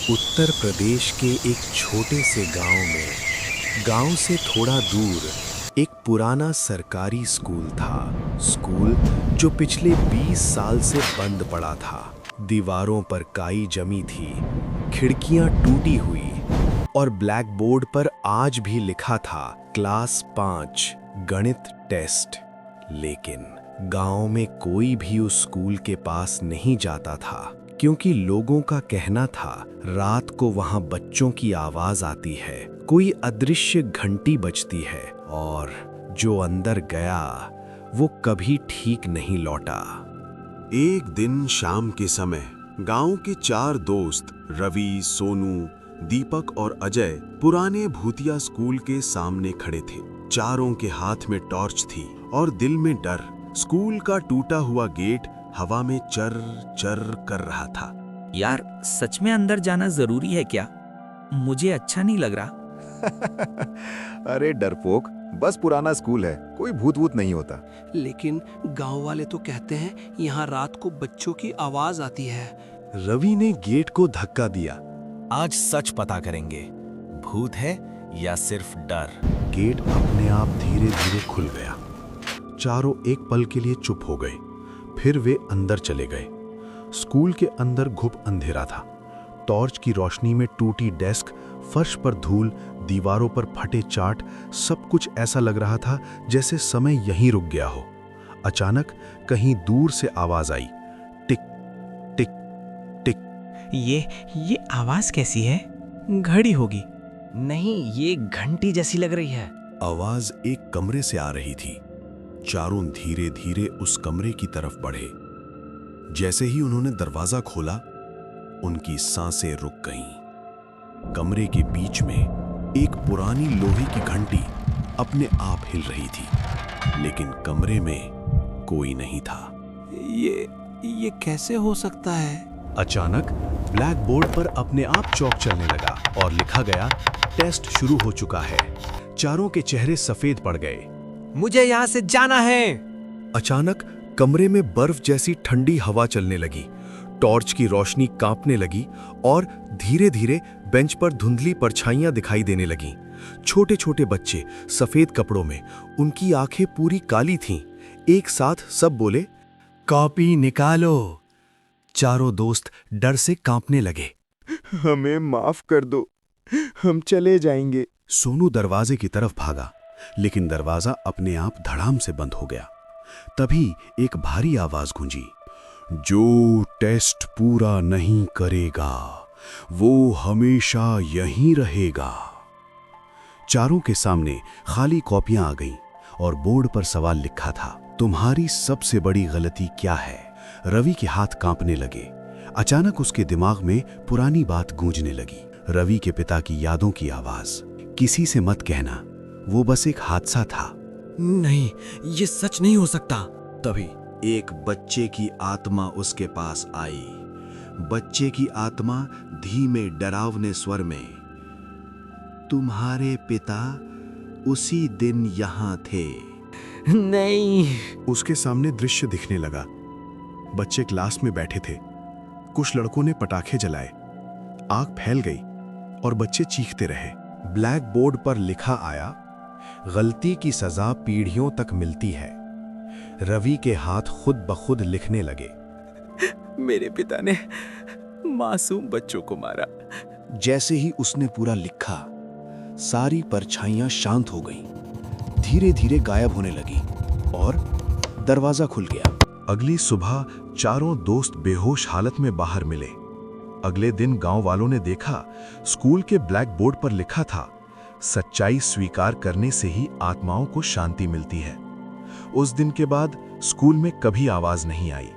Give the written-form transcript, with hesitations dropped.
उत्तर प्रदेश के एक छोटे से गांव से थोड़ा दूर एक पुराना सरकारी स्कूल था। स्कूल जो पिछले 20 साल से बंद पड़ा था। दीवारों पर काई जमी थी, खिड़कियां टूटी हुई और ब्लैक बोर्ड पर आज भी लिखा था क्लास 5 गणित टेस्ट। लेकिन गांव में कोई भी उस स्कूल के पास नहीं जाता था, क्योंकि लोगों का कहना था रात को वहां बच्चों की आवाज आती है, कोई अदृश्य घंटी बजती है और जो अंदर गया वो कभी ठीक नहीं लौटा। एक दिन शाम के समय गांव के 4 दोस्त रवि, सोनू, दीपक और अजय पुराने भूतिया स्कूल के सामने खड़े थे। चारों के हाथ में टॉर्च थी और दिल में डर। स्कूल का टूटा हुआ गेट हवा में चर चर कर रहा था। यार, सच में अंदर जाना जरूरी है क्या? मुझे अच्छा नहीं लग रहा। अरे डरपोक, बस पुराना स्कूल है, कोई भूत वूत नहीं होता। लेकिन गांव वाले तो कहते हैं यहाँ रात को बच्चों की आवाज आती है। रवि ने गेट को धक्का दिया। आज सच पता करेंगे, भूत है या सिर्फ डर। गेट अपने आप धीरे धीरे खुल गया। चारों एक पल के लिए चुप हो गए, फिर वे अंदर चले गए। स्कूल के अंदर घुप अंधेरा था। टॉर्च की रोशनी में टूटी डेस्क, फर्श पर धूल, दीवारों पर फटे चार्ट, सब कुछ ऐसा लग रहा था जैसे समय यहीं रुक गया हो। अचानक कहीं दूर से आवाज आई, टिक टिक टिक। ये आवाज कैसी है? घड़ी होगी। नहीं, ये घंटी जैसी लग रही है। आवाज एक कमरे से आ रही थी। चारों धीरे धीरे उस कमरे की तरफ बढ़े। जैसे ही उन्होंने दरवाजा खोला, उनकी सांसें रुक गईं। कमरे के बीच में एक पुरानी लोहे की घंटी अपने आप हिल रही थी, लेकिन कमरे में कोई नहीं था। ये कैसे हो सकता है? अचानक ब्लैक बोर्ड पर अपने आप चौक चलने लगा और लिखा गया, टेस्ट शुरू हो चुका है। चारों के चेहरे सफेद पड़ गए। मुझे यहाँ से जाना है। अचानक कमरे में बर्फ जैसी ठंडी हवा चलने लगी। टॉर्च की रोशनी कांपने लगी और धीरे धीरे बेंच पर धुंधली परछाइयां दिखाई देने लगीं। छोटे छोटे बच्चे सफेद कपड़ों में, उनकी आंखें पूरी काली थीं। एक साथ सब बोले, कॉपी निकालो। चारों दोस्त डर से कांपने लगे। हमें माफ कर दो, हम चले जाएंगे। सोनू दरवाजे की तरफ भागा, लेकिन दरवाजा अपने आप धड़ाम से बंद हो गया। तभी एक भारी आवाज गूंजी, जो टेस्ट पूरा नहीं करेगा वो हमेशा यहीं रहेगा। चारों के सामने खाली कॉपियां आ गईं और बोर्ड पर सवाल लिखा था, तुम्हारी सबसे बड़ी गलती क्या है? रवि के हाथ कांपने लगे। अचानक उसके दिमाग में पुरानी बात गूंजने लगी, रवि के पिता की यादों की आवाज। किसी से मत कहना, वो बस एक हादसा था। नहीं, ये सच नहीं हो सकता। तभी एक बच्चे की आत्मा उसके पास आई। बच्चे की आत्मा धीमे डरावने स्वर में, तुम्हारे पिता उसी दिन यहाँ थे। नहीं। उसके सामने दृश्य दिखने लगा। बच्चे क्लास में बैठे थे। कुछ लड़कों ने पटाखे जलाए, आग फैल गई और बच्चे चीखते रहे। ब्लैक बोर्ड पर लिखा आया, गलती की सजा पीढ़ियों तक मिलती है। रवि के हाथ खुद ब खुद लिखने लगे, मेरे पिता ने मासूम बच्चों को मारा। जैसे ही उसने पूरा लिखा, सारी परछाइयां शांत हो गईं, धीरे धीरे गायब होने लगी और दरवाजा खुल गया। अगली सुबह चारों दोस्त बेहोश हालत में बाहर मिले। अगले दिन गांव वालों ने देखा, स्कूल के ब्लैक बोर्ड पर लिखा था, सच्चाई स्वीकार करने से ही आत्माओं को शांति मिलती है। उस दिन के बाद स्कूल में कभी आवाज नहीं आई।